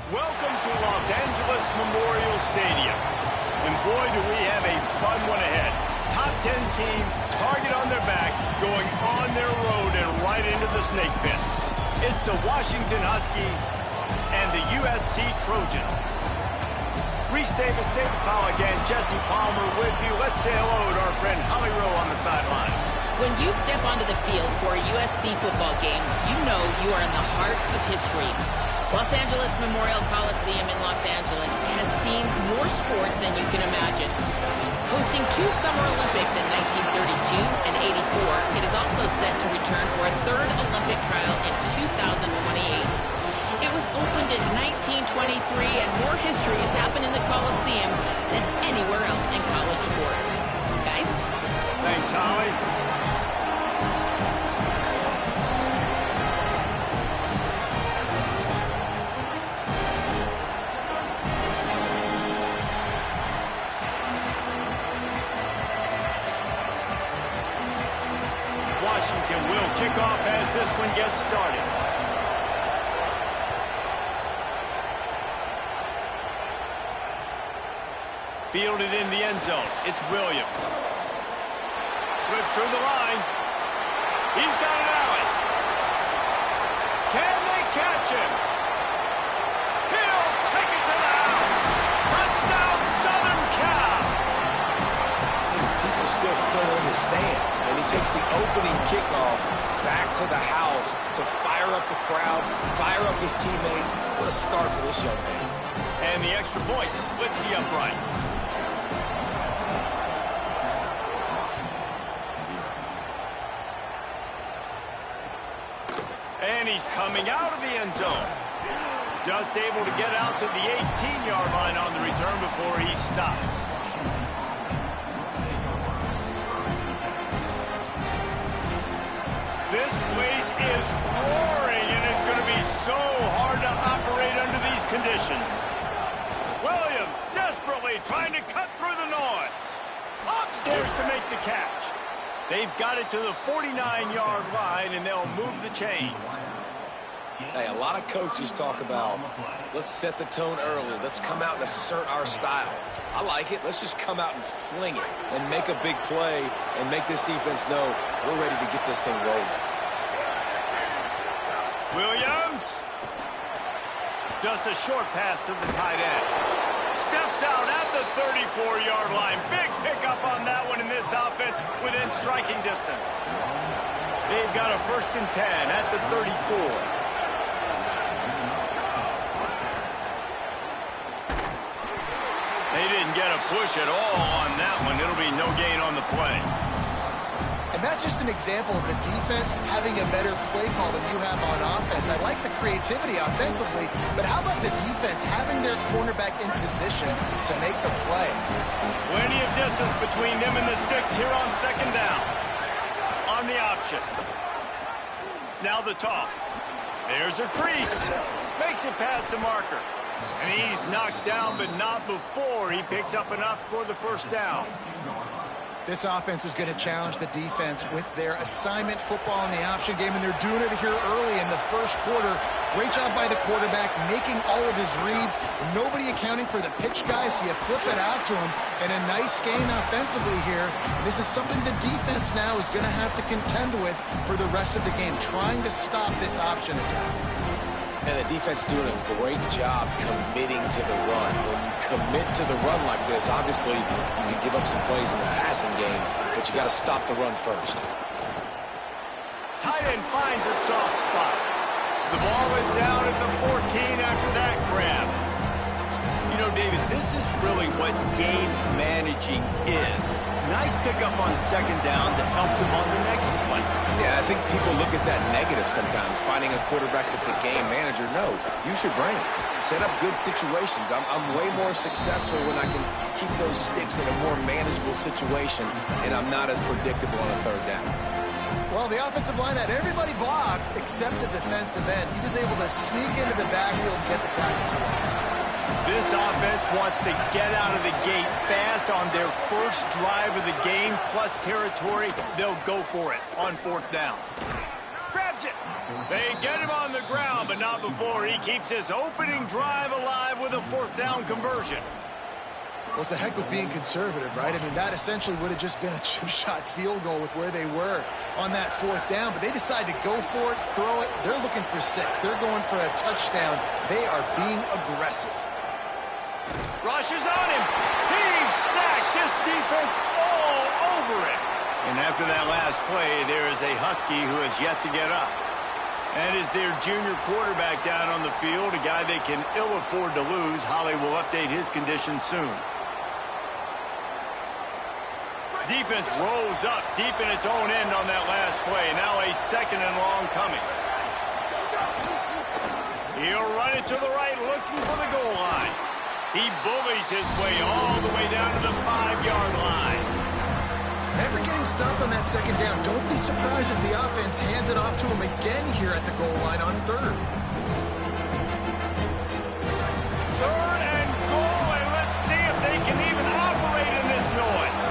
Welcome to Los Angeles Memorial Stadium. And boy, do we have a fun one ahead. Top 10 team, target on their back, going on their road and right into the snake pit. It's the Washington Huskies and the USC Trojans. Reese Davis, David Powell again, Jesse Palmer with you. Let's say hello to our friend Holly Rowe on the sideline. When you step onto the field for a USC football game, you know you are in the heart of history. Los Angeles Memorial Coliseum in Los Angeles has seen more sports than you can imagine. Hosting 2 Summer Olympics in 1932 and 84, it is also set to return for a 3rd Olympic trial in 2028. It was opened in 1923, and more history has happened in the Coliseum than anywhere else in college sports. Guys? Thanks, Holly. Washington will kick off as this one gets started. Fielded in the end zone. It's Williams. Slips through the line. He's got an alley. Can they catch him? He'll take it to the house. Touchdown, Southern Cal. People still fill in the stands, and he takes the opening kickoff back to the house to fire up the crowd, fire up his teammates. What a start for this young man. And the extra point splits the uprights. And he's coming out of the end zone. Just able to get out to the 18-yard line on the return before he stopped. This place is roaring, and it's going to be so hard to operate under these conditions. Williams desperately trying to cut through the noise. Upstairs to make the catch. They've got it to the 49-yard line, and they'll move the chains. Hey, a lot of coaches talk about, let's set the tone early. Let's come out and assert our style. I like it. Let's just come out and fling it and make a big play and make this defense know we're ready to get this thing rolling. Williams. Just a short pass to the tight end. Steps out at the 34-yard line. Big pickup on that one in this offense within striking distance. They've got a 1st and 10 at the 34. They didn't get a push at all on that one. It'll be no gain on the play. And that's just an example of the defense having a better play call than you have on offense. I like the creativity offensively, but how about the defense having their cornerback in position to make the play? Plenty of distance between them and the sticks here on 2nd down. On the option. Now the toss. There's a crease. Makes it past the marker. And he's knocked down, but not before he picks up enough for the 1st down. This offense is going to challenge the defense with their assignment football in the option game, and they're doing it here early in the 1st quarter. Great job by the quarterback, making all of his reads. Nobody accounting for the pitch guy, so you flip it out to him, and a nice gain offensively here. This is something the defense now is going to have to contend with for the rest of the game, trying to stop this option attack. And the defense doing a great job committing to the run. When you commit to the run like this, obviously you can give up some plays in the passing game, but you got to stop the run first. Tight end finds a soft spot. The ball is down at the 14 after that grab. You know, David, this is really what game managing is. Nice pickup on second down to help them on the next play. Yeah, I think people look at that negative sometimes, finding a quarterback that's a game manager. No, use your brain. Set up good situations. I'm way more successful when I can keep those sticks in a more manageable situation, and I'm not as predictable on a third down. Well, the offensive line had everybody blocked except the defensive end. He was able to sneak into the backfield and get the tackle for loss. This offense wants to get out of the gate fast on their first drive of the game, plus territory. They'll go for it on fourth down. Grabs it. They get him on the ground, but not before he keeps his opening drive alive with a fourth down conversion. Well, it's a heck of being conservative, right? I mean, that essentially would have just been a chip-shot field goal with where they were on that fourth down, but they decided to go for it, throw it. They're looking for 6. They're going for a touchdown. They are being aggressive. Rushes on him. He's sacked. This defense all over it. And after that last play, there is a Husky who has yet to get up. And is their junior quarterback down on the field, a guy they can ill afford to lose. Holly will update his condition soon. Defense rolls up deep in its own end on that last play. Now a second and long coming. He'll run it to the right, looking for the goal line. He bullies his way all the way down to the 5-yard line. Never getting stopped on that second down. Don't be surprised if the offense hands it off to him again here at the goal line on third. Third and goal, and let's see if they can even operate in this noise.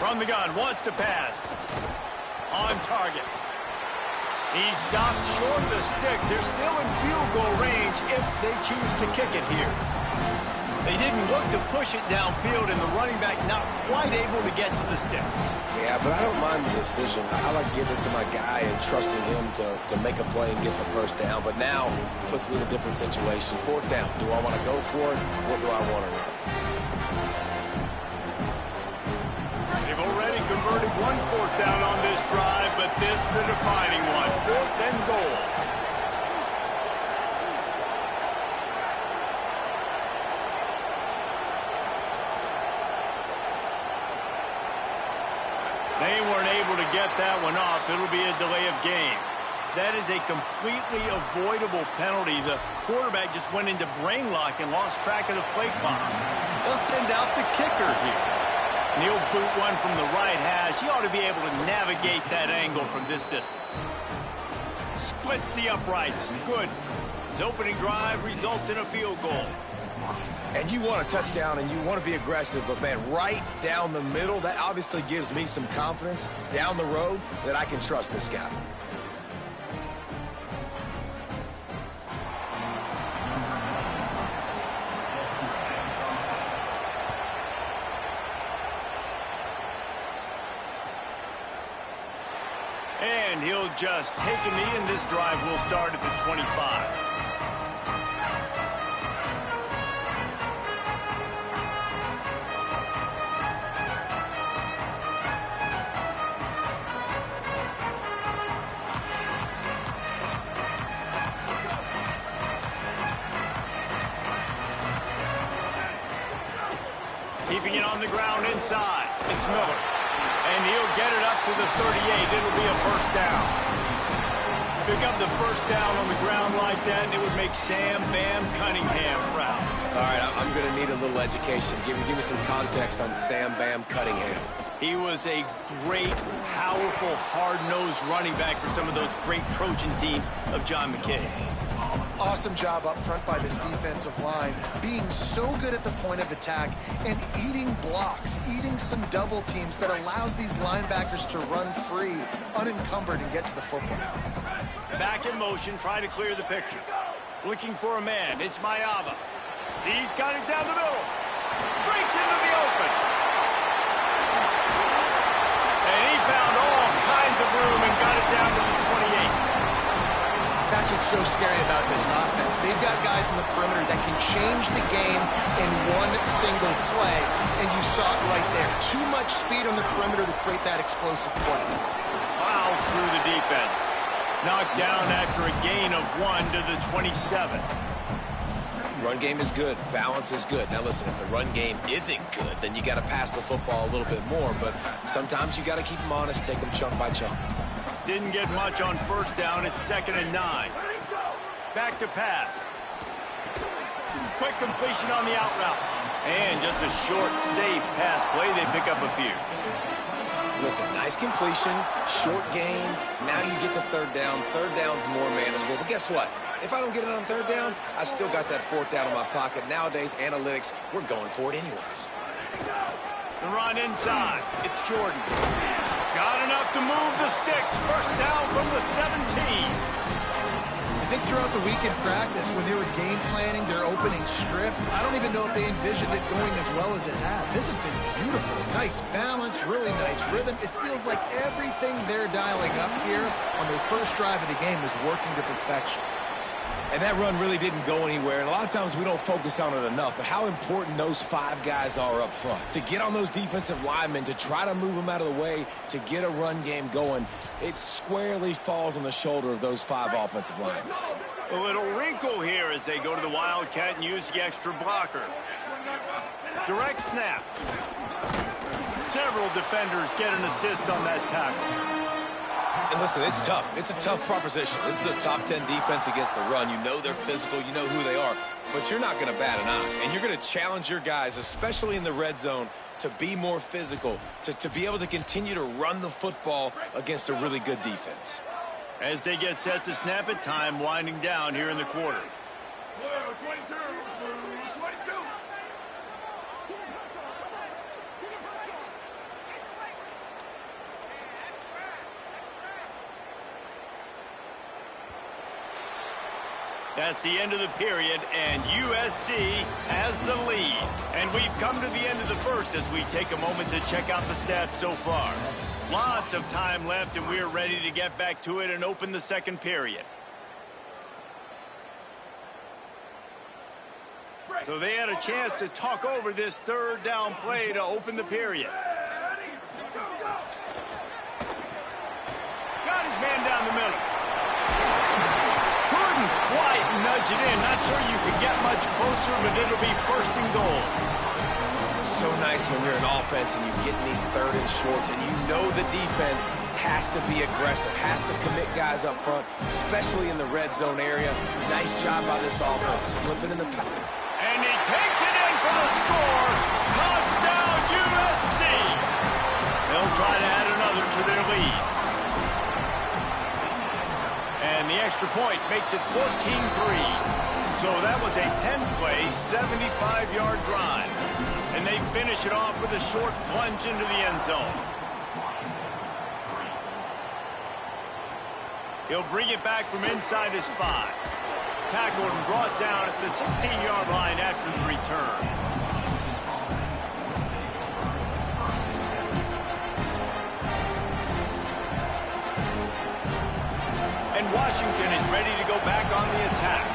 From the gun, wants to pass. On target. He stopped short of the sticks. They're still in field goal range if they choose to kick it here. They didn't look to push it downfield, and the running back not quite able to get to the sticks. Yeah, but I don't mind the decision. I like giving it to my guy and trusting him to make a play and get the first down. But now it puts me in a different situation. Fourth down. Do I want to go for it? What do I want to run? They've already converted one fourth down on this drive, but this the defining one. Fourth and goal. They weren't able to get that one off. It'll be a delay of game. That is a completely avoidable penalty. The quarterback just went into brain lock and lost track of the play clock. They'll send out the kicker here. And he'll boot one from the right hash. He ought to be able to navigate that angle from this distance. Splits the uprights. Good. His opening drive results in a field goal. And you want a touchdown and you want to be aggressive, but man, right down the middle, that obviously gives me some confidence down the road that I can trust this guy. And he'll just take a knee, and this drive will start at the 25. Keeping it on the ground inside. It's Miller. And he'll get it up to the 38. It'll be a first down. Pick up the first down on the ground like that, and it would make Sam Bam Cunningham proud. All right, I'm going to need a little education. Give me some context on Sam Bam Cunningham. He was a great, powerful, hard-nosed running back for some of those great Trojan teams of John McKay. Awesome job up front by this defensive line, being so good at the point of attack and eating blocks, eating some double teams that allows these linebackers to run free, unencumbered, and get to the football. Back in motion, trying to clear the picture. Looking for a man. It's Mayaba. He's got it down the middle. Breaks into the open. And he found all kinds of room and got it down to the 28. That's That's what's so scary about this offense. They've got guys in the perimeter that can change the game in one single play, and you saw it right there. Too much speed on the perimeter to create that explosive play. Plows through the defense. Knocked down after a gain of 1 to the 27. Run game is good. Balance is good. Now, listen, if the run game isn't good, then you got to pass the football a little bit more. But sometimes you got to keep them honest, take them chunk by chunk. Didn't get much on first down. It's 2nd and 9. Back to pass. Quick completion on the out route. And just a short, safe pass play. They pick up a few. Listen, nice completion, short gain. Now you get to 3rd down. 3rd down's more manageable. But guess what? If I don't get it on 3rd down, I still got that 4th down in my pocket. Nowadays, analytics, we're going for it anyways. The run inside. It's Jordan. Got enough to move the sticks. First down from the 17. I think throughout the week in practice, when they were game planning their opening script, I don't even know if they envisioned it going as well as it has. This has been beautiful. Nice balance, really nice rhythm. It feels like everything they're dialing up here on their first drive of the game is working to perfection. And that run really didn't go anywhere, and a lot of times we don't focus on it enough, but how important those 5 guys are up front. To get on those defensive linemen, to try to move them out of the way, to get a run game going, it squarely falls on the shoulder of those 5 offensive linemen. A little wrinkle here as they go to the Wildcat and use the extra blocker. Direct snap. Several defenders get an assist on that tackle. And listen, it's tough. It's a tough proposition. This is a top 10 defense against the run. You know they're physical. You know who they are. But you're not going to bat an eye. And you're going to challenge your guys, especially in the red zone, to be more physical, to be able to continue to run the football against a really good defense. As they get set to snap it, time winding down here in the quarter. That's the end of the period, and USC has the lead. And we've come to the end of the first as we take a moment to check out the stats so far. Lots of time left, and we're ready to get back to it and open the second period. So they had a chance to talk over this 3rd down play to open the period. Got his man down the middle. Couldn't quite nudge it in. Not sure you could get much closer, but it'll be 1st and goal. So nice when you're an offense and you get in these 3rd and shorts and you know the defense has to be aggressive, has to commit guys up front, especially in the red zone area. Nice job by this offense, slipping in the pack. And he takes it in for the score. Touchdown, USC. They'll try to add another to their lead. And the extra point makes it 14-3. So that was a 10-play, 75-yard drive. And they finish it off with a short plunge into the end zone. He'll bring it back from inside his 5. Tackled and brought down at the 16-yard line after the return. And Washington is ready to go back on the attack.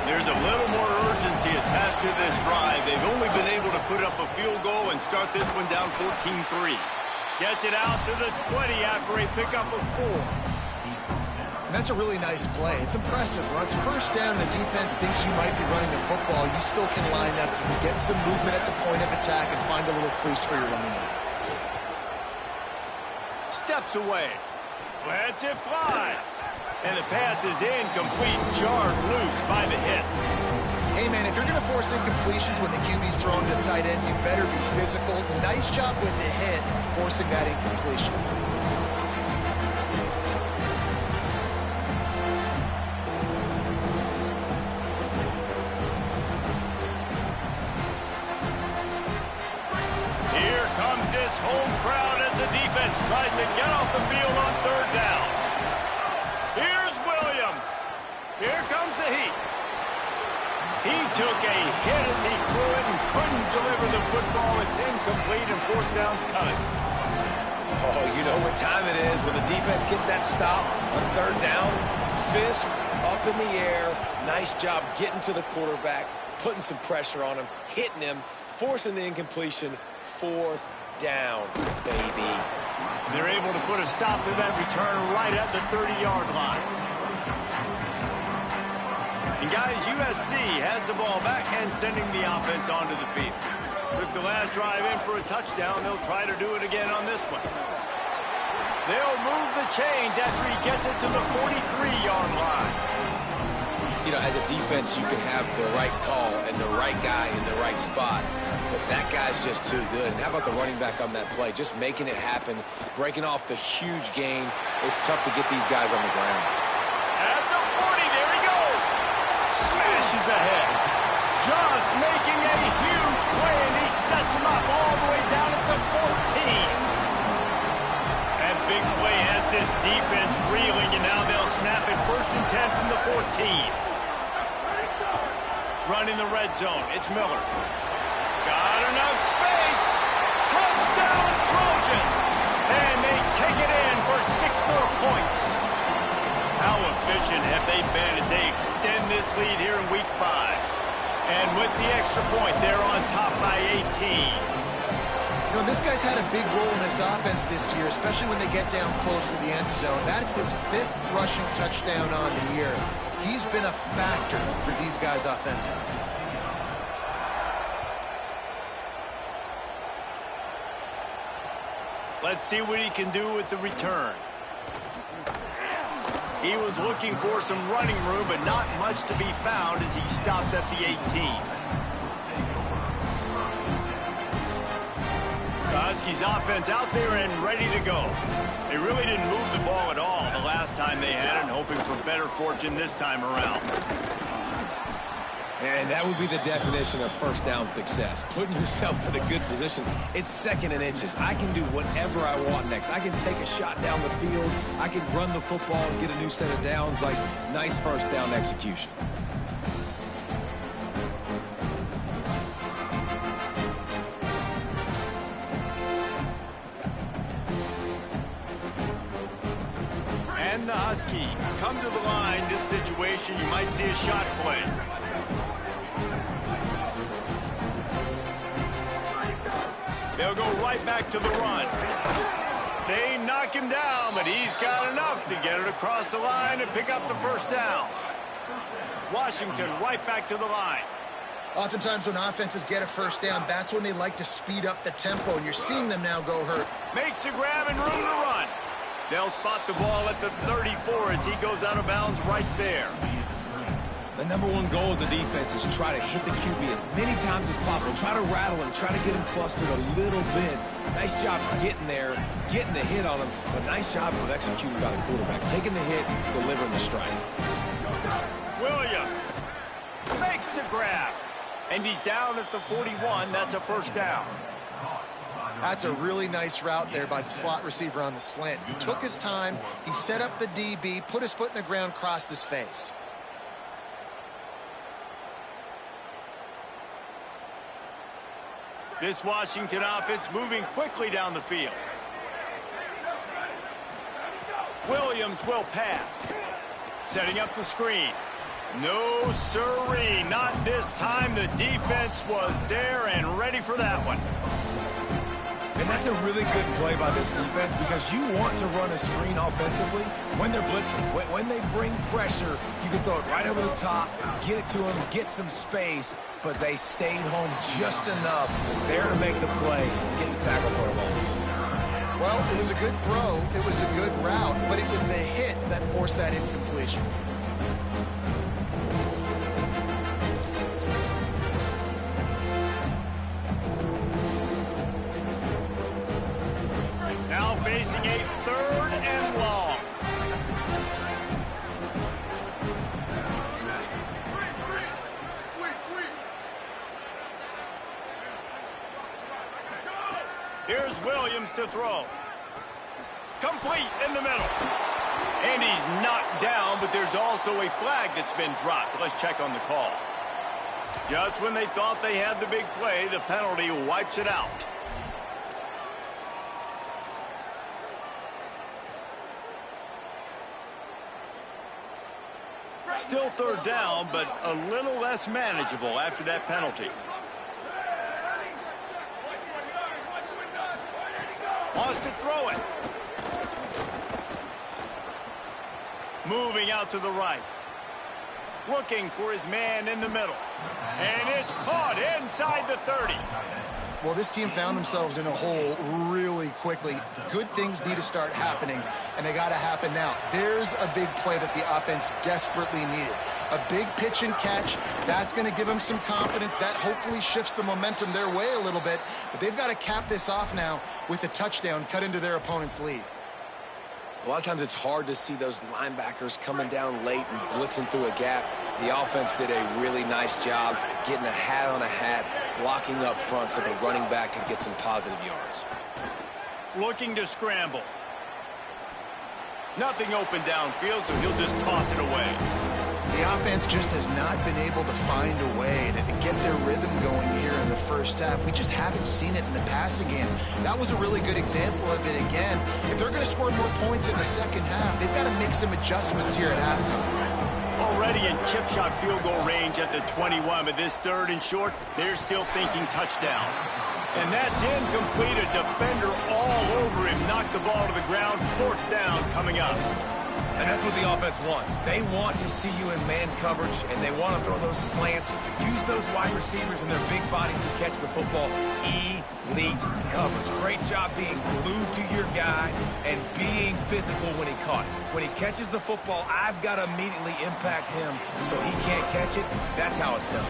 There's a little more urgency attached to this drive. They've only been able to put up a field goal and start this one down 14-3. Gets it out to the 20 after a pickup of 4. And that's a really nice play. It's impressive. When it's 1st down, the defense thinks you might be running the football. You still can line up. You can get some movement at the point of attack and find a little crease for your running back. Steps away. Lets it fly. And the pass is incomplete, jarred loose by the hit. Hey, man, if you're going to force incompletions when the QB's throwing to the tight end, you better be physical. Nice job with the hit, forcing that incompletion. Here comes this home crowd as the defense tries to get off the field on 3rd down. Here's Williams. Here comes the heat. He took a hit as he threw it and couldn't deliver the football. It's incomplete and 4th down's coming. Oh, you know when what time it is when the defense gets that stop on third down. Fist up in the air. Nice job getting to the quarterback, putting some pressure on him, hitting him, forcing the incompletion. Fourth down, baby. They're able to put a stop to that return right at the 30-yard line. And guys, USC has the ball back and sending the offense onto the field. Took the last drive in for a touchdown. They'll try to do it again on this one. They'll move the chains after he gets it to the 43-yard line. You know, as a defense, you can have the right call and the right guy in the right spot. But that guy's just too good. And how about the running back on that play? Just making it happen, breaking off the huge gain. It's tough to get these guys on the ground. At the 40, there he goes. Smashes ahead. Just making a huge play, and he sets him up all the way down at the 14. That big play has this defense reeling, and now they'll snap it 1st and 10 from the 14. Running the red zone. It's Miller. Got enough space. Touchdown Trojans. And they take it in for 6 more points. How efficient have they been as they extend this lead here in Week 5? And with the extra point, they're on top by 18. You know, this guy's had a big role in this offense this year, especially when they get down close to the end zone. That's his 5th rushing touchdown on the year. He's been a factor for these guys offensively. Let's see what he can do with the return. He was looking for some running room, but not much to be found as he stopped at the 18. Husky's offense out there and ready to go. They really didn't move the ball at all the last time they had it, and hoping for better fortune this time around. And that would be the definition of first down success. Putting yourself in a good position. It's 2nd and inches. I can do whatever I want next. I can take a shot down the field. I can run the football and get a new set of downs. Like, nice first down execution. And the Huskies come to the line. This situation, you might see a shot play. They'll go right back to the run. They knock him down, but he's got enough to get it across the line and pick up the first down. Washington right back to the line. Oftentimes when offenses get a first down, that's when they like to speed up the tempo, and you're seeing them now go hurt. Makes a grab and room to run. They'll spot the ball at the 34 as he goes out of bounds right there. The #1 goal as a defense is try to hit the QB as many times as possible. Try to rattle him, try to get him flustered a little bit. Nice job getting there, getting the hit on him, but nice job of executing by the quarterback. Taking the hit, delivering the strike. Williams makes the grab, and he's down at the 41. That's a first down. That's a really nice route there by the slot receiver on the slant. He took his time, he set up the DB, put his foot in the ground, crossed his face. This Washington offense moving quickly down the field. Williams will pass. Setting up the screen. No siree, not this time. The defense was there and ready for that one. And that's a really good play by this defense because you want to run a screen offensively when they're blitzing. When they bring pressure, you can throw it right over the top, get it to them, get some space, but they stayed home just enough there to make the play, get the tackle for a loss. Well, it was a good throw, it was a good route, but it was the hit that forced that incompletion. Now facing a 3rd and long. Here's Williams to throw. Complete in the middle. And he's knocked down, but there's also a flag that's been dropped. Let's check on the call. Just when they thought they had the big play, the penalty wipes it out. Still third down, but a little less manageable after that penalty. Wants to throw it. Moving out to the right. Looking for his man in the middle. And it's caught inside the 30. Well, this team found themselves in a hole really quickly. Good things need to start happening, and they got to happen now. There's a big play that the offense desperately needed. A big pitch and catch. That's going to give them some confidence. That hopefully shifts the momentum their way a little bit. But they've got to cap this off now with a touchdown cut into their opponent's lead. A lot of times it's hard to see those linebackers coming down late and blitzing through a gap. The offense did a really nice job getting a hat on a hat, blocking up front so the running back could get some positive yards. Looking to scramble. Nothing open downfield, so he'll just toss it away. The offense just has not been able to find a way to get their rhythm going here in the first half. We just haven't seen it in the passing game. That was a really good example of it again. If they're going to score more points in the second half, they've got to make some adjustments here at halftime. Already in chip shot field goal range at the 21, but this third and short, they're still thinking touchdown. And that's incomplete. A defender all over him. Knocked the ball to the ground. Fourth down coming up. And that's what the offense wants. They want to see you in man coverage, and they want to throw those slants, use those wide receivers and their big bodies to catch the football. Elite coverage. Great job being glued to your guy and being physical when he caught it. When he catches the football, I've got to immediately impact him so he can't catch it. That's how it's done.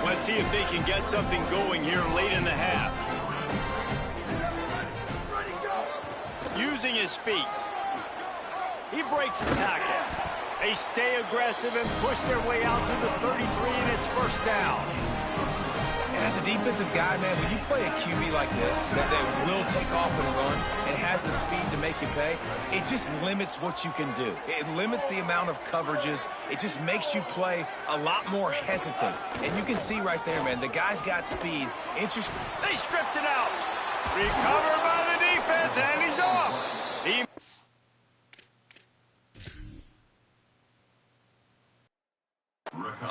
Let's see if they can get something going here late in the half. Using his feet. He breaks a tackle. They stay aggressive and push their way out to the 33, and it's first down. And as a defensive guy, man, when you play a QB like this, that will take off and run and has the speed to make you pay, it just limits what you can do. It limits the amount of coverages. It just makes you play a lot more hesitant. And you can see right there, man, the guy's got speed. They stripped it out. Recovered by the defense, and he's off.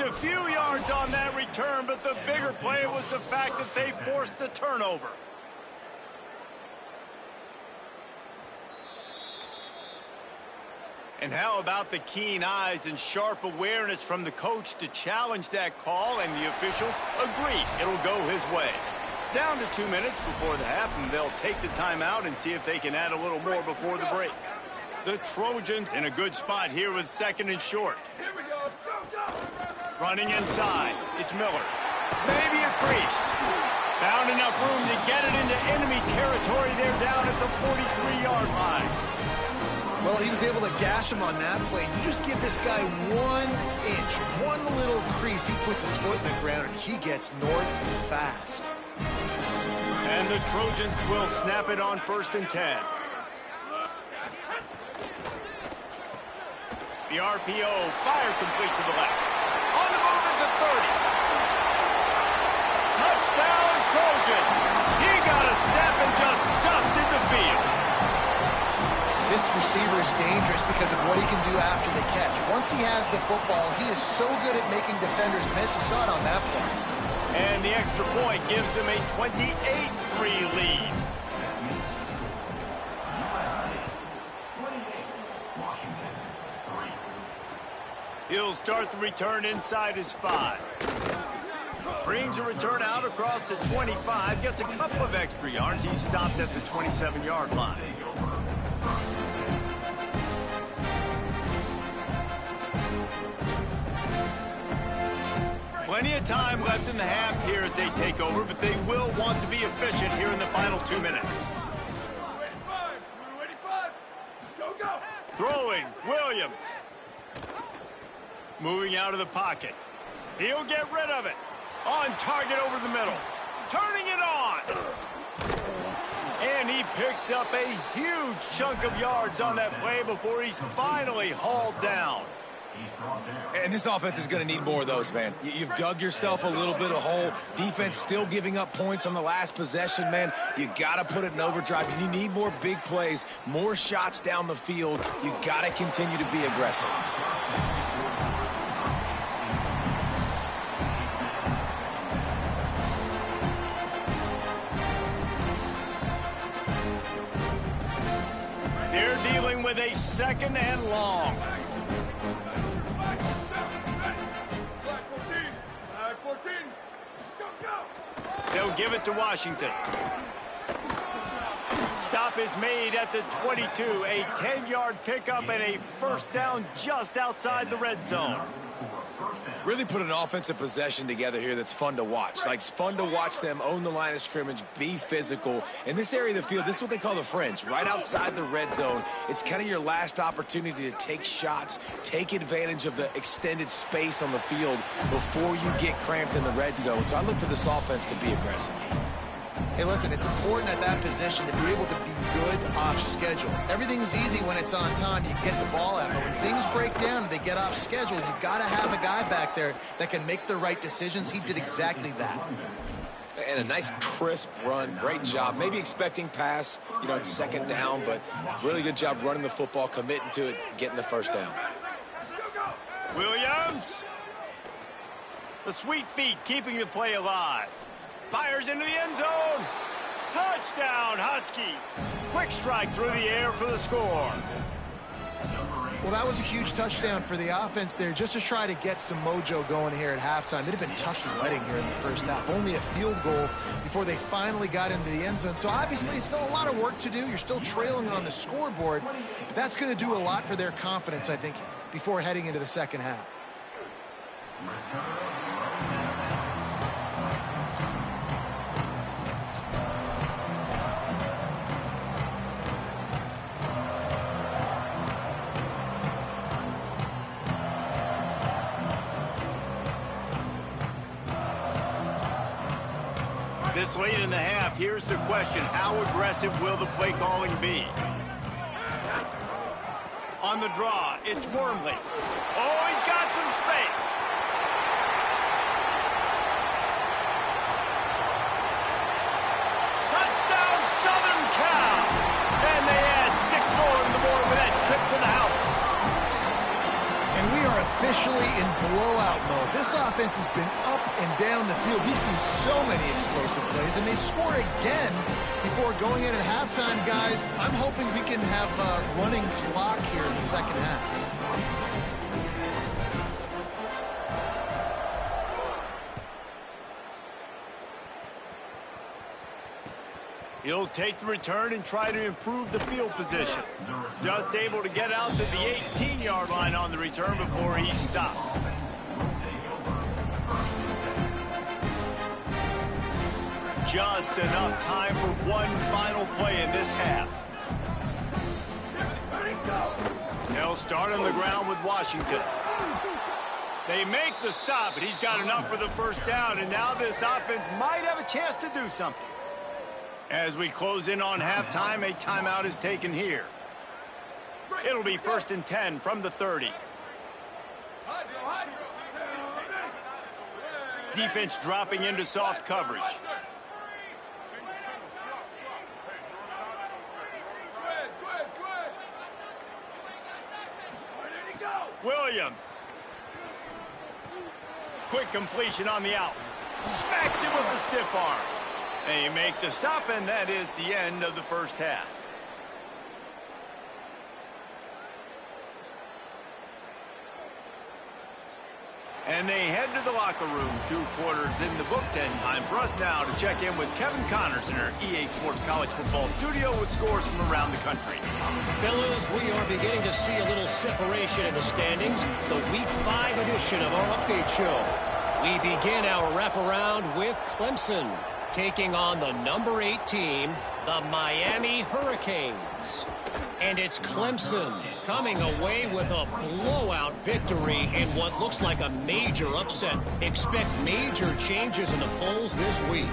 A few yards on that return, but the bigger play was the fact that they forced the turnover. And how about the keen eyes and sharp awareness from the coach to challenge that call, and the officials agree it'll go his way. Down to 2 minutes before the half, and they'll take the timeout and see if they can add a little more before the break. The Trojans in a good spot here with second and short. Here we go. Go. Running inside. It's Miller. Maybe a crease. Found enough room to get it into enemy territory. They're down at the 43-yard line. Well, he was able to gash him on that play. You just give this guy 1 inch, one little crease. He puts his foot in the ground, and he gets north fast. And the Trojans will snap it on 1st and 10. The RPO, fire complete to the left. On the move at the 30. Touchdown, Trojans. He got a step and just dusted the field. This receiver is dangerous because of what he can do after the catch. Once he has the football, he is so good at making defenders miss. You saw it on that play. And the extra point gives him a 28-3 lead. He'll start the return inside his 5. Brings a return out across the 25. Gets a couple of extra yards. He's stopped at the 27-yard line. Plenty of time left in the half here as they take over, but they will want to be efficient here in the final 2 minutes. 85. Go. Throwing, Williams. Moving out of the pocket. He'll get rid of it. On target over the middle. Turning it on. And he picks up a huge chunk of yards on that play before he's finally hauled down. And this offense is going to need more of those, man. You've dug yourself a little bit of hole. Defense still giving up points on the last possession, man. You got to put it in overdrive. You need more big plays, more shots down the field. You got to continue to be aggressive. They're dealing with a 2nd and long. They'll give it to Washington. Stop is made at the 22. A 10-yard pickup and a 1st down just outside the red zone. Really put an offensive possession together here that's fun to watch. Like, it's fun to watch them own the line of scrimmage, be physical. In this area of the field, this is what they call the fringe, right outside the red zone. It's kind of your last opportunity to take shots, take advantage of the extended space on the field before you get cramped in the red zone. So I look for this offense to be aggressive. Hey, listen, it's important at that position to be able to be good off schedule. Everything's easy when it's on time. You get the ball out. But when things break down and they get off schedule, you've got to have a guy back there that can make the right decisions. He did exactly that. And a nice, crisp run. Great job. Maybe expecting pass, you know, it's 2nd down, but really good job running the football, committing to it, getting the 1st down. Williams. The sweet feet keeping the play alive. Fires into the end zone. Touchdown, Huskies. Quick strike through the air for the score. Well, that was a huge touchdown for the offense there, just to try to get some mojo going here at halftime. It'd have been tough sledding here in the 1st half. Only a field goal before they finally got into the end zone. So obviously still a lot of work to do. You're still trailing on the scoreboard. But that's going to do a lot for their confidence, I think, before heading into the 2nd half. This late in the half, here's the question. How aggressive will the play calling be? On the draw, it's Wormley. Oh, he's got some space. Touchdown, Southern Cal. And they add 6 more in the board with that trip to the house. And we are officially in blowout mode. This offense has been up and down the field. We've seen so many explosive plays, and they score again before going in at halftime, guys. I'm hoping we can have a running clock here in the 2nd half. He'll take the return and try to improve the field position. Just able to get out to the 18-yard line on the return before he stopped. Just enough time for one final play in this half. They'll start on the ground with Washington. They make the stop, and he's got enough for the 1st down, and now this offense might have a chance to do something. As we close in on halftime, a timeout is taken here. It'll be 1st and 10 from the 30. Defense dropping into soft coverage. Williams. Quick completion on the out. Smacks it with the stiff arm. They make the stop, and that is the end of the 1st half. And they head to the locker room. 2 quarters in the books, and time for us now to check in with Kevin Connors in our EA Sports College Football studio with scores from around the country. Fellas, we are beginning to see a little separation in the standings. The Week 5 edition of our update show. We begin our wraparound with Clemson, taking on the number 8 team, the Miami Hurricanes. And it's Clemson coming away with a blowout victory in what looks like a major upset. Expect major changes in the polls this week.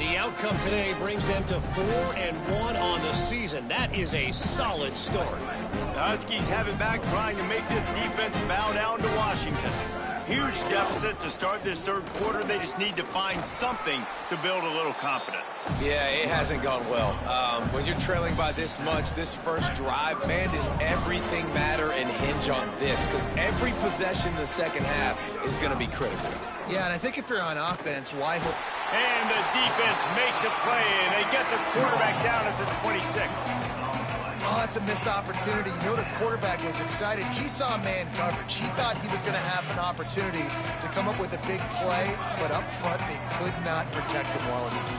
The outcome today brings them to 4-1 on the season. That is a solid start. The Huskies have it back, trying to make this defense bow down to Washington. Huge deficit to start this third quarter. They just need to find something to build a little confidence. Yeah, it hasn't gone well. When you're trailing by this much, this first drive, man, does everything matter and hinge on this? Because every possession in the second half is going to be critical. Yeah, and I think if you're on offense, why hold... And the defense makes a play, and they get the quarterback down at the 26. Oh, that's a missed opportunity. You know the quarterback was excited. He saw man coverage. He thought he was going to have an opportunity to come up with a big play, but up front they could not protect him well enough.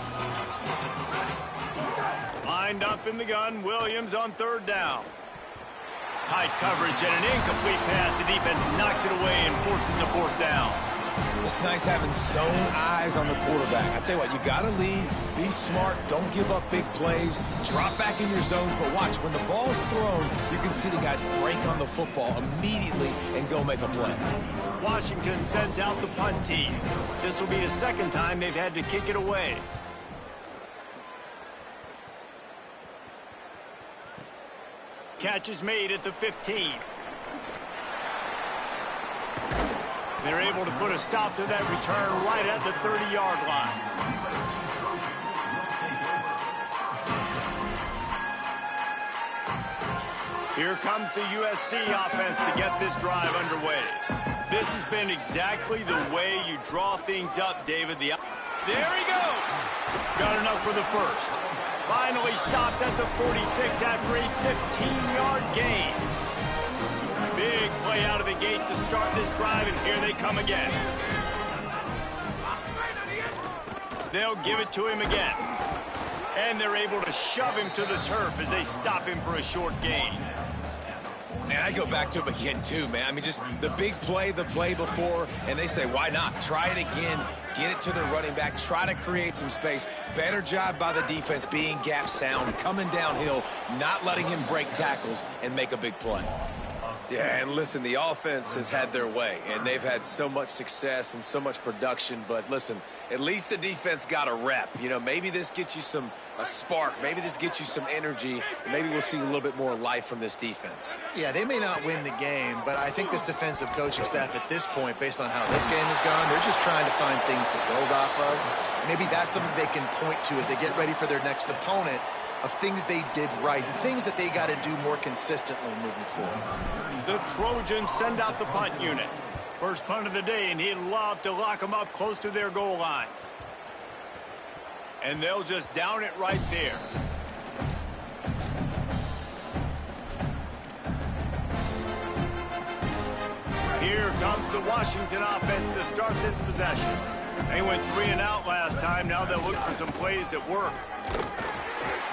Lined up in the gun, Williams on third down. Tight coverage and an incomplete pass. The defense knocks it away and forces a fourth down. It's nice having zone eyes on the quarterback. I tell you what, you got to lead, be smart, don't give up big plays, drop back in your zones, but watch, when the ball's thrown, you can see the guys break on the football immediately and go make a play. Washington sends out the punt team. This will be the second time they've had to kick it away. Catch is made at the 15. They're able to put a stop to that return right at the 30-yard line. Here comes the USC offense to get this drive underway. This has been exactly the way you draw things up, David. There he goes. Got enough for the first. Finally stopped at the 46 after a 15-yard gain. Big play out of the gate to start this drive, and here they come again. They'll give it to him again. And they're able to shove him to the turf as they stop him for a short gain. Man, I go back to him again, too, man. I mean, just the big play, the play before, and they say, why not? Try it again. Get it to the running back. Try to create some space. Better job by the defense being gap sound, coming downhill, not letting him break tackles and make a big play. Yeah, and listen, the offense has had their way, and they've had so much success and so much production. But listen, at least the defense got a rep. You know, maybe this gets you a spark. Maybe this gets you some energy. Maybe we'll see a little bit more life from this defense. Yeah, they may not win the game, but I think this defensive coaching staff at this point, based on how this game has gone, they're just trying to find things to build off of. Maybe that's something they can point to as they get ready for their next opponent, of things they did right, things that they got to do more consistently moving forward. The Trojans send out the punt unit. First punt of the day, and he'd love to lock them up close to their goal line. And they'll just down it right there. Here comes the Washington offense to start this possession. They went 3 and out last time. Now they'll look for some plays that work.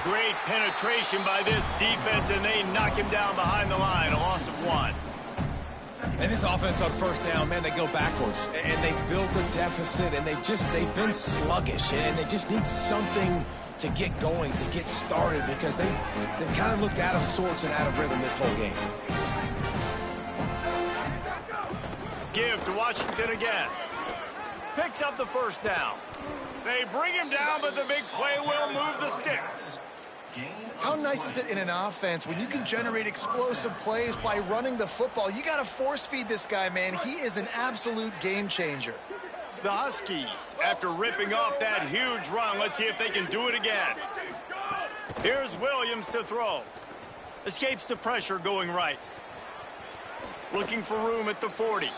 Great penetration by this defense, and they knock him down behind the line. A loss of 1. And this offense on first down, man, they go backwards. And they built a deficit, and they've been sluggish. And they just need something to get going, to get started, because they've kind of looked out of sorts and out of rhythm this whole game. Give to Washington again. Picks up the first down. They bring him down, but the big play will move the sticks. How nice is it in an offense when you can generate explosive plays by running the football? You got to force feed this guy, man. He is an absolute game changer. The Huskies, after ripping off that huge run, let's see if they can do it again. Here's Williams to throw. Escapes the pressure going right. Looking for room at the 40.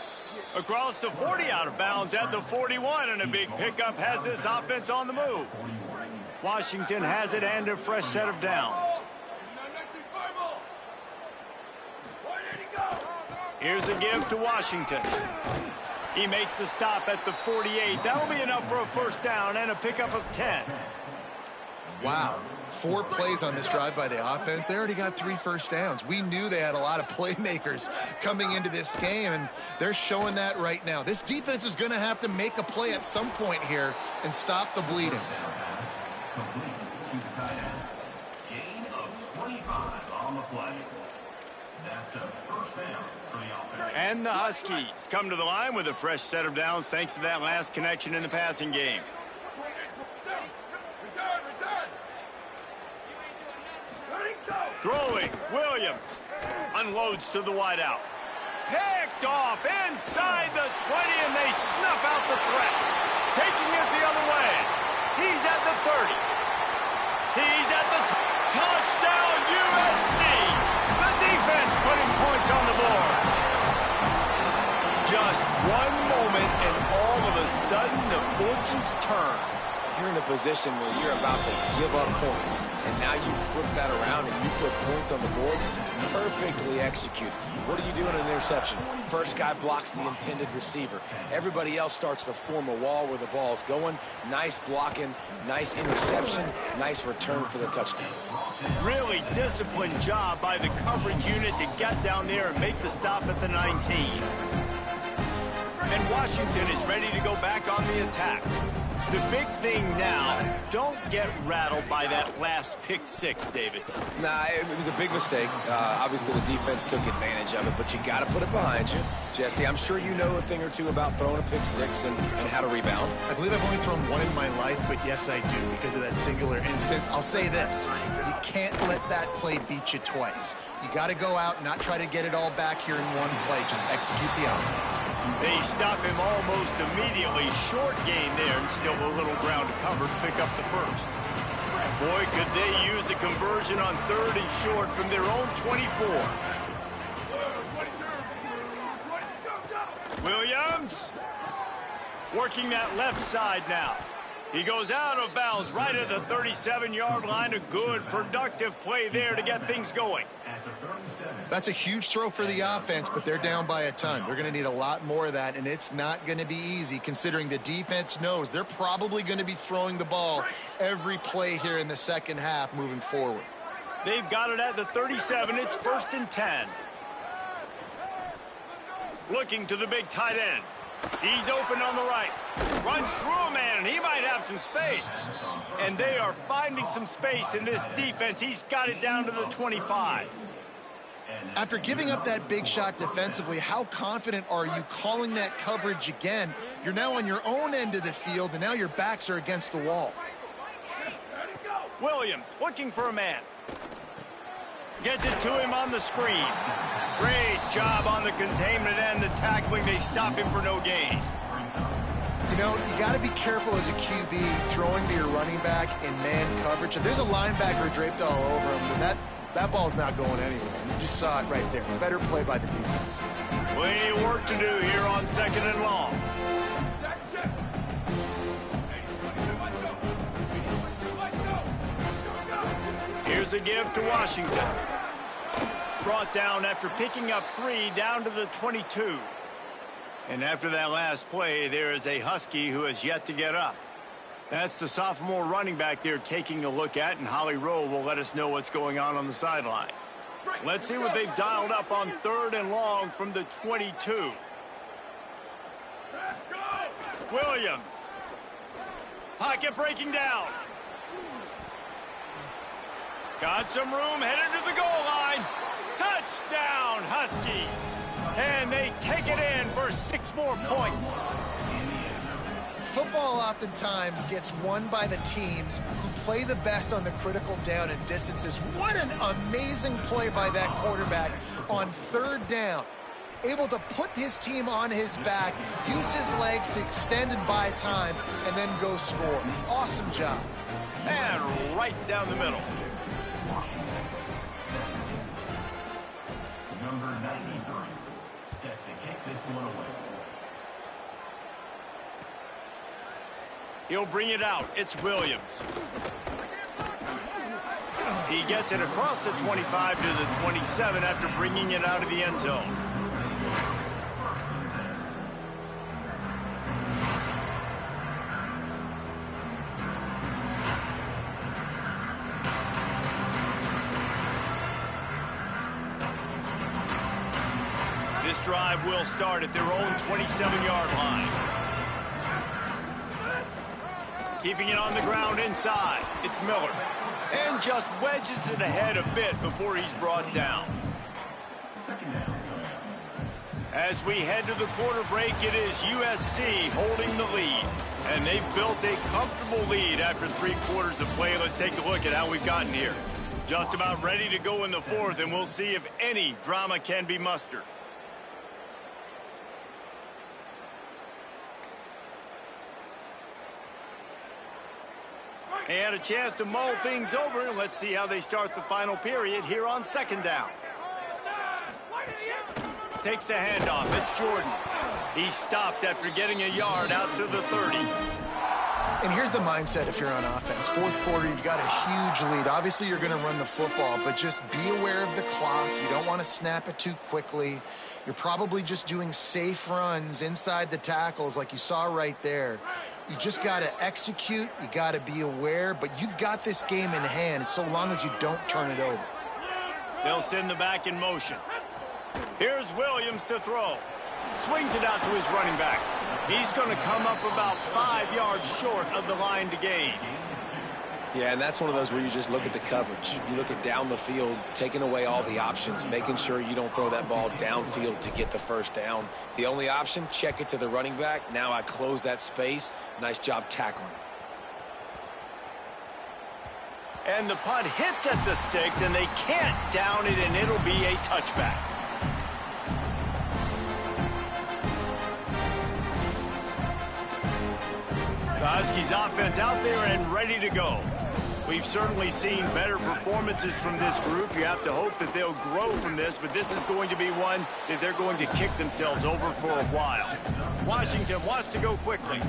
Across the 40, out of bounds at the 41, and a big pickup has this offense on the move. Washington has it and a fresh set of downs. Here's a give to Washington. He makes the stop at the 48. That'll be enough for a first down and a pickup of 10. Wow. 4 plays on this drive by the offense. They already got 3 first downs. We knew they had a lot of playmakers coming into this game, and they're showing that right now. This defense is going to have to make a play at some point here and stop the bleeding. Gain of 25 on the play. That's a first down for the offense. And the Huskies come to the line with a fresh set of downs thanks to that last connection in the passing game. Throwing, Williams. Unloads to the wideout. Picked off inside the 20, and they snuff out the threat. Taking it the other way. He's at the 30. He's at the touchdown, USC. The defense putting points on the board. Just one moment, and all of a sudden, the fortunes turn. You're in a position where you're about to give up points, and now you flip that around and you put points on the board. Perfectly executed. What do you do in an interception? First guy blocks the intended receiver. Everybody else starts to form a wall where the ball's going. Nice blocking, nice interception, nice return for the touchdown. Really disciplined job by the coverage unit to get down there and make the stop at the 19. And Washington is ready to go back on the attack. The big thing now, don't get rattled by that last pick six, David. Nah, it was a big mistake. Obviously, the defense took advantage of it, but you got to put it behind you. Jesse, I'm sure you know a thing or two about throwing a pick six and how to rebound. I believe I've only thrown one in my life, but yes, I do, because of that singular instance. I'll say this. You can't let that play beat you twice. You got to go out and not try to get it all back here in one play. Just execute the offense. They stop him almost immediately. Short gain there, and still a little ground to cover to pick up the first. Boy, could they use a conversion on 3rd and short from their own 24. Williams working that left side now. He goes out of bounds right at the 37-yard line. A good, productive play there to get things going. That's a huge throw for the offense, but they're down by a ton. They're going to need a lot more of that, and it's not going to be easy considering the defense knows they're probably going to be throwing the ball every play here in the second half moving forward. They've got it at the 37. It's 1st and 10. Looking to the big tight end. He's open on the right. Runs through a man, and he might have some space. And they are finding some space in this defense. He's got it down to the 25. After giving up that big shot defensively, how confident are you calling that coverage again? You're now on your own end of the field, and now your backs are against the wall. Williams looking for a man. Gets it to him on the screen. Great job on the containment and the tackling. They stop him for no gain. You know, you got to be careful as a QB throwing to your running back in man coverage. If there's a linebacker draped all over him, then that ball's not going anywhere. You just saw it right there. Better play by the defense. Plenty of work to do here on 2nd and long. Here's a give to Washington. Brought down after picking up 3 down to the 22. And after that last play, there is a Husky who has yet to get up. That's the sophomore running back they're taking a look at, and Holly Rowe will let us know what's going on the sideline. Let's see what they've dialed up on 3rd and long from the 22. Williams. Pocket breaking down. Got some room, headed to the goal line. Touchdown, Huskies. And they take it in for 6 more points. Football oftentimes gets won by the teams who play the best on the critical down and distances. What an amazing play by that quarterback on 3rd down. Able to put his team on his back, use his legs to extend and buy time, and then go score. Awesome job. And right down the middle. Number 93, set to kick this one away. He'll bring it out. It's Williams. He gets it across the 25 to the 27 after bringing it out of the end zone. This drive will start at their own 27-yard line. Keeping it on the ground inside. It's Miller. And just wedges it ahead a bit before he's brought down. As we head to the quarter break, it is USC holding the lead. And they've built a comfortable lead after 3 quarters of play. Let's take a look at how we've gotten here. Just about ready to go in the fourth, and we'll see if any drama can be mustered. They had a chance to mull things over, and let's see how they start the final period here on second down. Takes the handoff. It's Jordan. He stopped after getting a yard out to the 30. And here's the mindset if you're on offense. Fourth quarter, you've got a huge lead. Obviously, you're going to run the football, but just be aware of the clock. You don't want to snap it too quickly. You're probably just doing safe runs inside the tackles like you saw right there. You just got to execute. You got to be aware, but you've got this game in hand so long as you don't turn it over. They'll send the back in motion. Here's Williams to throw. Swings it out to his running back. He's going to come up about 5 yards short of the line to gain. Yeah, and that's one of those where you just look at the coverage. You look at down the field, taking away all the options, making sure you don't throw that ball downfield to get the first down. The only option, check it to the running back. Now I close that space. Nice job tackling. And the punt hits at the 6, and they can't down it, and it'll be a touchback. Husky's offense out there and ready to go. We've certainly seen better performances from this group. You have to hope that they'll grow from this, but this is going to be one that they're going to kick themselves over for a while. Washington wants to go quickly.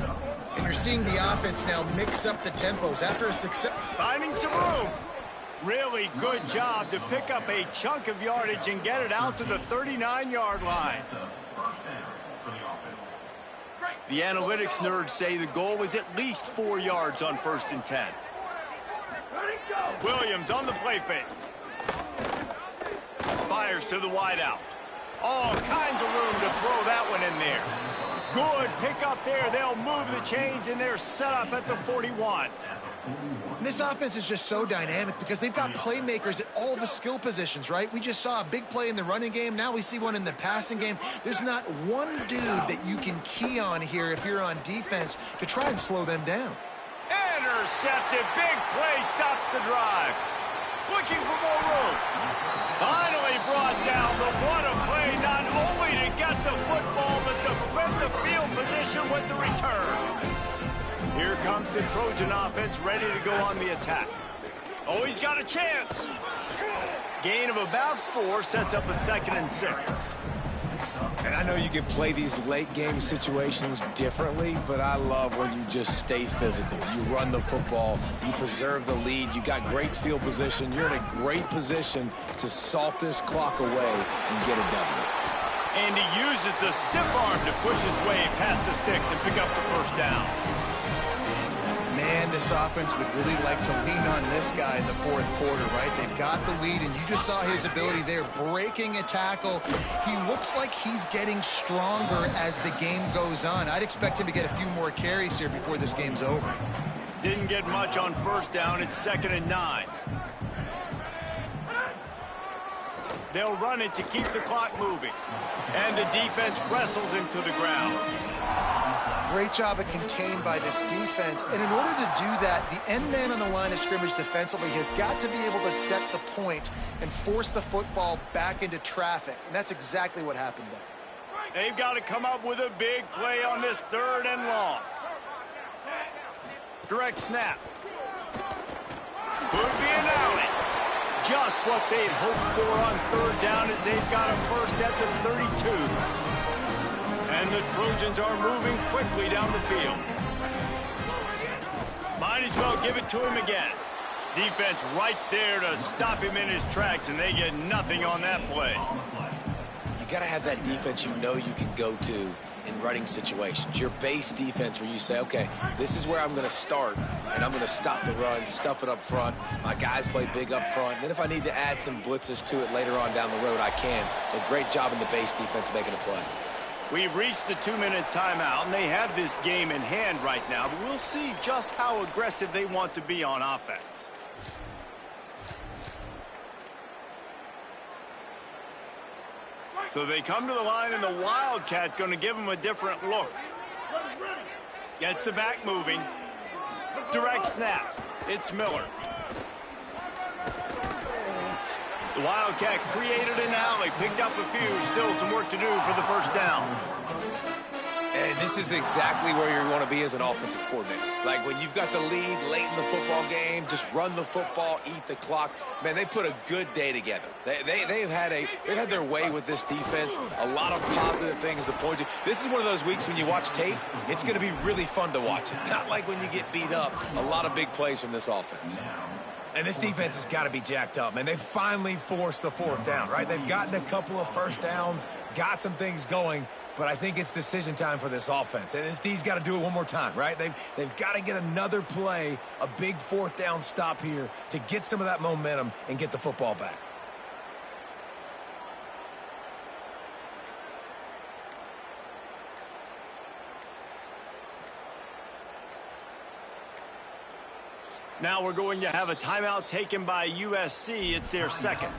And you're seeing the offense now mix up the tempos after a success. Finding some room. Really good job to pick up a chunk of yardage and get it out to the 39-yard line. The analytics nerds say the goal was at least 4 yards on 1st and 10. Williams on the play fake. Fires to the wideout. All kinds of room to throw that one in there. Good pick up there. They'll move the chains, and they're set up at the 41. And this offense is just so dynamic because they've got playmakers at all the skill positions, right? We just saw a big play in the running game. Now we see one in the passing game. There's not one dude that you can key on here if you're on defense to try and slow them down. Intercepted. Big play stops the drive. Looking for more room. Finally brought down, but what a play, not only to get the football, but to flip the field position with the return. Here comes the Trojan offense ready to go on the attack. Oh, he's got a chance. Gain of about 4 sets up a 2nd and 6. And I know you can play these late game situations differently, but I love when you just stay physical. You run the football, you preserve the lead, you got great field position, you're in a great position to salt this clock away and get a W. And he uses the stiff arm to push his way past the sticks and pick up the first down. Man, this offense would really like to lean on this guy in the 4th quarter, right? They've got the lead, and you just saw his ability there, breaking a tackle. He looks like he's getting stronger as the game goes on. I'd expect him to get a few more carries here before this game's over. Didn't get much on 1st down. It's 2nd and 9. They'll run it to keep the clock moving. And the defense wrestles him to the ground. Great job of contained by this defense. And in order to do that, the end man on the line of scrimmage defensively has got to be able to set the point and force the football back into traffic. And that's exactly what happened there. They've got to come up with a big play on this 3rd and long. Direct snap. Could be an alley. Just what they'd hoped for on 3rd down as they've got a first at the 32. And the Trojans are moving quickly down the field. Might as well give it to him again. Defense right there to stop him in his tracks, and they get nothing on that play. You got to have that defense you know you can go to in running situations. Your base defense where you say, okay, this is where I'm going to start, and I'm going to stop the run, stuff it up front. My guys play big up front. Then if I need to add some blitzes to it later on down the road, I can. But great job in the base defense making a play. We've reached the 2-minute timeout, and they have this game in hand right now, but we'll see just how aggressive they want to be on offense. So they come to the line, and the Wildcat going to give them a different look. Gets the back moving. Direct snap. It's Miller. The Wildcat created an alley, picked up a few, still some work to do for the first down. And this is exactly where you want to be as an offensive coordinator. Like when you've got the lead late in the football game, just run the football, eat the clock. Man, they put a good day together. They've had their way with this defense. A lot of positive things to point to. This is one of those weeks when you watch tape, it's going to be really fun to watch it. Not like when you get beat up. A lot of big plays from this offense. And this defense has got to be jacked up, man. They finally forced the fourth down, right? They've gotten a couple of first downs, got some things going, but I think it's decision time for this offense. And this D's got to do it one more time, right? They've got to get another play, a big fourth down stop here to get some of that momentum and get the football back. Now we're going to have a timeout taken by USC. It's their second.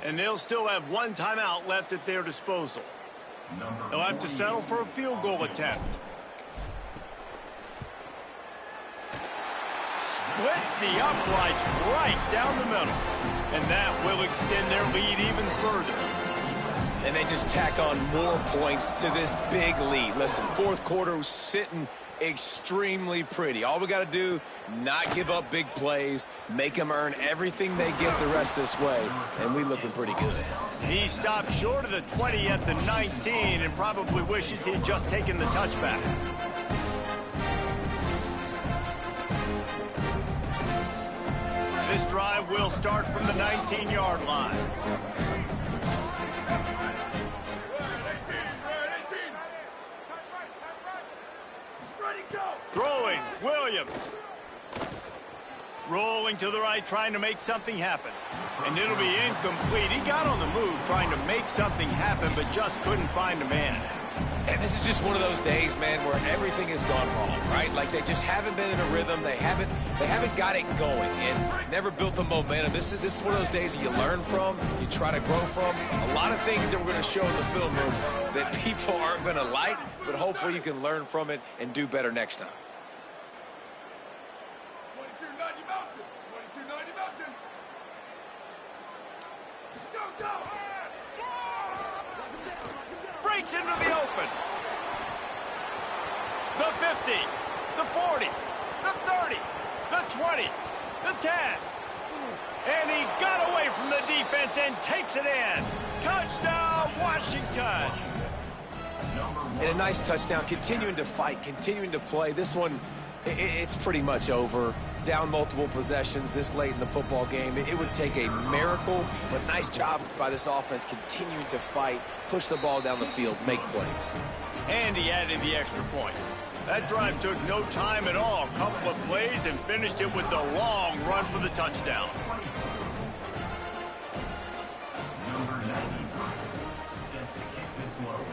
And they'll still have one timeout left at their disposal. They'll have to settle for a field goal attempt. Splits the uprights right down the middle. And that will extend their lead even further. And they just tack on more points to this big lead. Listen, fourth quarter was sitting extremely pretty. All we got to do, not give up big plays, make them earn everything they get the rest this way, and we looking pretty good. He stopped short of the 20 at the 19 and probably wishes he had just taken the touchback. This drive will start from the 19-yard line. Throwing, Williams. Rolling to the right, trying to make something happen. And it'll be incomplete. He got on the move trying to make something happen, but just couldn't find a man. And this is just one of those days, man, where everything has gone wrong, right? Like they just haven't been in a rhythm. They haven't got it going and never built the momentum. This is one of those days that you learn from, you try to grow from. A lot of things that we're going to show in the film room that people aren't going to like, but hopefully you can learn from it and do better next time. 2290 Mountain. 2290 Mountain. Go, go. Breaks into the open. The 50, the 40, the 30, the 20, the 10. And he got away from the defense and takes it in. Touchdown, Washington. And a nice touchdown, continuing to fight, continuing to play. This one, it's pretty much over. Down multiple possessions this late in the football game. It would take a miracle, but nice job by this offense continuing to fight, push the ball down the field, make plays. And he added the extra point. That drive took no time at all. A couple of plays and finished it with a long run for the touchdown. Number 93, set to kick this low.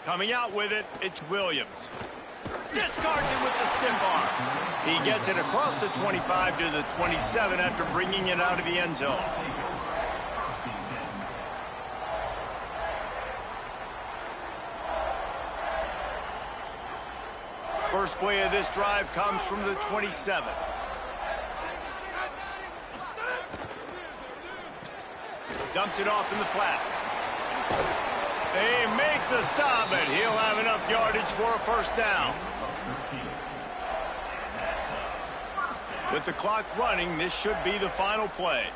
Coming out with it, it's Williams. Discards it with the stiff arm. He gets it across the 25 to the 27 after bringing it out of the end zone. First play of this drive comes from the 27. Dumps it off in the flats. They make the stop, and he'll have enough yardage for a first down. With the clock running, this should be the final play.